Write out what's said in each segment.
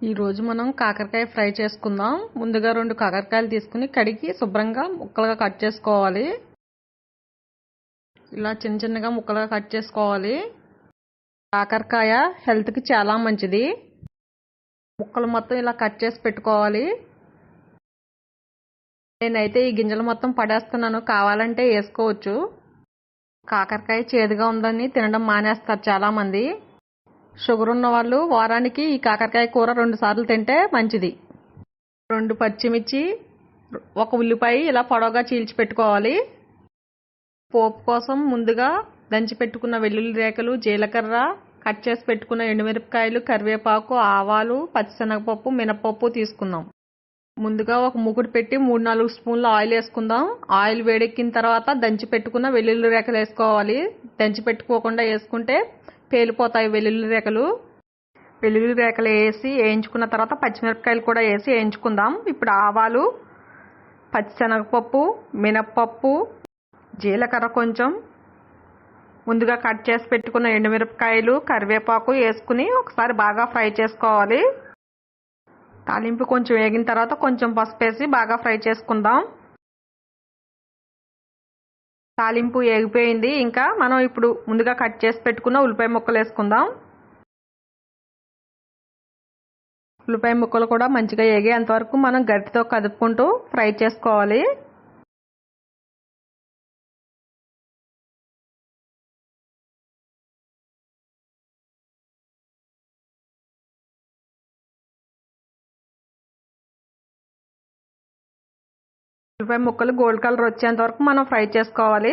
ఈరోజు మనం కాకరకాయ ఫ్రై చేసుకుందాం. ముందుగా 2 కాకరకాయలు తీసుకుని కడిగి శుభ్రంగా ముక్కలుగా కట్ చేసుకోవాలి. ఇలా చిన్న చిన్నగా ముక్కలుగా కట్ చేసుకోవాలి. కాకరకాయ హెల్త్కి చాలా మంచిది. ముక్కలు మొత్తం ఇలా కట్ చేసి పెట్టుకోవాలి. నేనైతే ఈ గింజలు మొత్తం పడేస్తున్నాను, కావాలంటే వేసుకోవచ్చు. కాకరకాయ చేదుగా ఉందని తినడం మానేస్తారు చాలామంది. షుగర్ ఉన్న వాళ్ళు వారానికి ఈ కాకరకాయ కూర 2 సార్లు తింటే మంచిది. 2 పచ్చిమిర్చి, 1 ఉల్లిపాయ ఇలా పొడవుగా చీల్చి పెట్టుకోవాలి. పోపు కోసం ముందుగా దంచి పెట్టుకున్న వెల్లుల్లి రేఖలు, జీలకర్ర, కట్ చేసి పెట్టుకున్న ఎండుమిరపకాయలు, కరివేపాకు, ఆవాలు, పచ్చిశనగపప్పు, మినపప్పు తీసుకుందాం. ముందుగా ఒక మూకుడు పెట్టి 3-4 స్పూన్ల ఆయిల్ వేసుకుందాం. ఆయిల్ వేడెక్కిన తర్వాత దంచి పెట్టుకున్న వెల్లుల్లి రేఖలు వేసుకోవాలి. దంచి పెట్టుకోకుండా వేసుకుంటే పేలిపోతాయి వెల్లుల్లి రేఖలు. వెల్లుల్లి రేఖలు వేసి వేయించుకున్న తర్వాత పచ్చిమిరపకాయలు కూడా వేసి వేయించుకుందాం. ఇప్పుడు ఆవాలు, పచ్చిశనగపప్పు, మినప్పప్పు, జీలకర్ర కొంచెం, ముందుగా కట్ చేసి పెట్టుకున్న ఎండుమిరపకాయలు, కరివేపాకు వేసుకుని ఒకసారి బాగా ఫ్రై చేసుకోవాలి. తాలింపు కొంచెం వేగిన తర్వాత కొంచెం పసుపు వేసి బాగా ఫ్రై చేసుకుందాం. తాలింపు వేగిపోయింది. ఇంకా మనం ఇప్పుడు ముందుగా కట్ చేసి పెట్టుకున్న ఉల్లిపాయ ముక్కలు వేసుకుందాం. ఉల్లిపాయ ముక్కలు కూడా మంచిగా వేగేంతవరకు మనం గరిటెతో కదుపుకుంటూ ఫ్రై చేసుకోవాలి. ఉల్లిపాయ ముక్కలు గోల్డ్ కలర్ వచ్చేంత వరకు మనం ఫ్రై చేసుకోవాలి.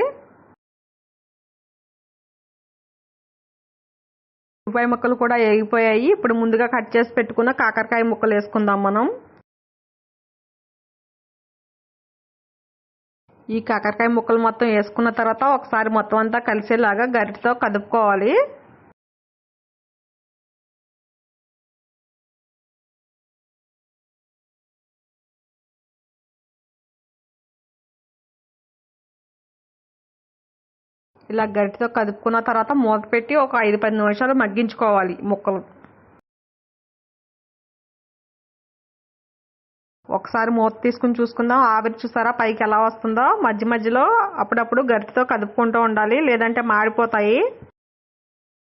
ఉల్లిపాయ ముక్కలు కూడా వేగిపోయాయి. ఇప్పుడు ముందుగా కట్ చేసి పెట్టుకున్న కాకరకాయ ముక్కలు వేసుకుందాం మనం. ఈ కాకరకాయ ముక్కలు మొత్తం వేసుకున్న తర్వాత ఒకసారి మొత్తం అంతా కలిసేలాగా గరిటెతో కదుపుకోవాలి. ఇలా గరిటెతో కదుపుకున్న తర్వాత మూత పెట్టి ఒక 5-10 నిమిషాలు మగ్గించుకోవాలి ముక్కలు. ఒకసారి మూత తీసుకుని చూసుకుందాం. ఆవిరి చూసారా పైకి ఎలా వస్తుందో. మధ్య మధ్యలో అప్పుడప్పుడు గరిటెతో కదుపుకుంటూ ఉండాలి, లేదంటే మాడిపోతాయి.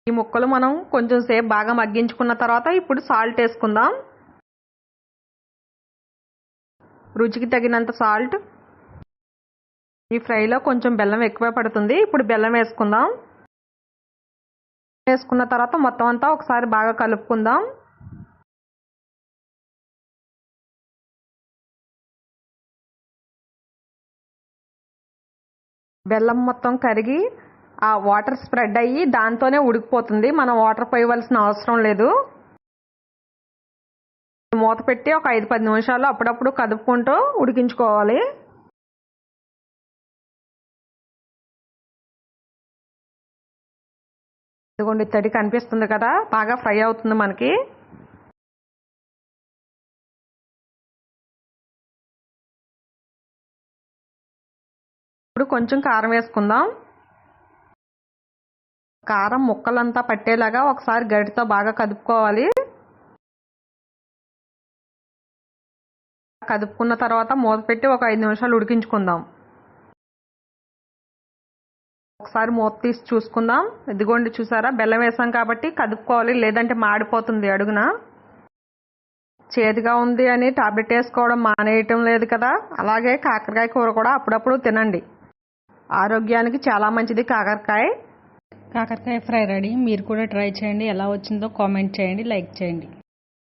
ఈ ముక్కలు మనం కొంచెం సేపు బాగా మగ్గించుకున్న తర్వాత ఇప్పుడు సాల్ట్ వేసుకుందాం. రుచికి తగినంత సాల్ట్. ఈ ఫ్రైలో కొంచెం బెల్లం ఎక్కువ పడుతుంది. ఇప్పుడు బెల్లం వేసుకుందాం. వేసుకున్న తర్వాత మొత్తం అంతా ఒకసారి బాగా కలుపుకుందాం. బెల్లం మొత్తం కరిగి ఆ వాటర్ స్ప్రెడ్ అయ్యి దాంతోనే ఉడికిపోతుంది. మనం వాటర్ పోయవలసిన అవసరం లేదు. మూత పెట్టి ఒక 5-10 నిమిషాలు అప్పుడప్పుడు కదుపుకుంటూ ఉడికించుకోవాలి. ఇదిగోండి తడి కనిపిస్తుంది కదా, బాగా ఫ్రై అవుతుంది మనకి. ఇప్పుడు కొంచెం కారం వేసుకుందాం. కారం ముక్కలంతా పట్టేలాగా ఒకసారి గరిటెతో బాగా కదుపుకోవాలి. కదుపుకున్న తర్వాత మూత పెట్టి ఒక 5 నిమిషాలు ఉడికించుకుందాం. ఒకసారి మూత తీసి చూసుకుందాం. ఇదిగోండి చూసారా, బెల్లం వేసాం కాబట్టి కదుపుకోవాలి, లేదంటే మాడిపోతుంది అడుగున. చేదుగా ఉంది అని టాబ్లెట్ వేసుకోవడం మానేయటం లేదు కదా, అలాగే కాకరకాయ కూర కూడా అప్పుడప్పుడు తినండి. ఆరోగ్యానికి చాలా మంచిది కాకరకాయ. కాకరకాయ ఫ్రై రెడీ. మీరు కూడా ట్రై చేయండి. ఎలా వచ్చిందో కామెంట్ చేయండి, లైక్ చేయండి.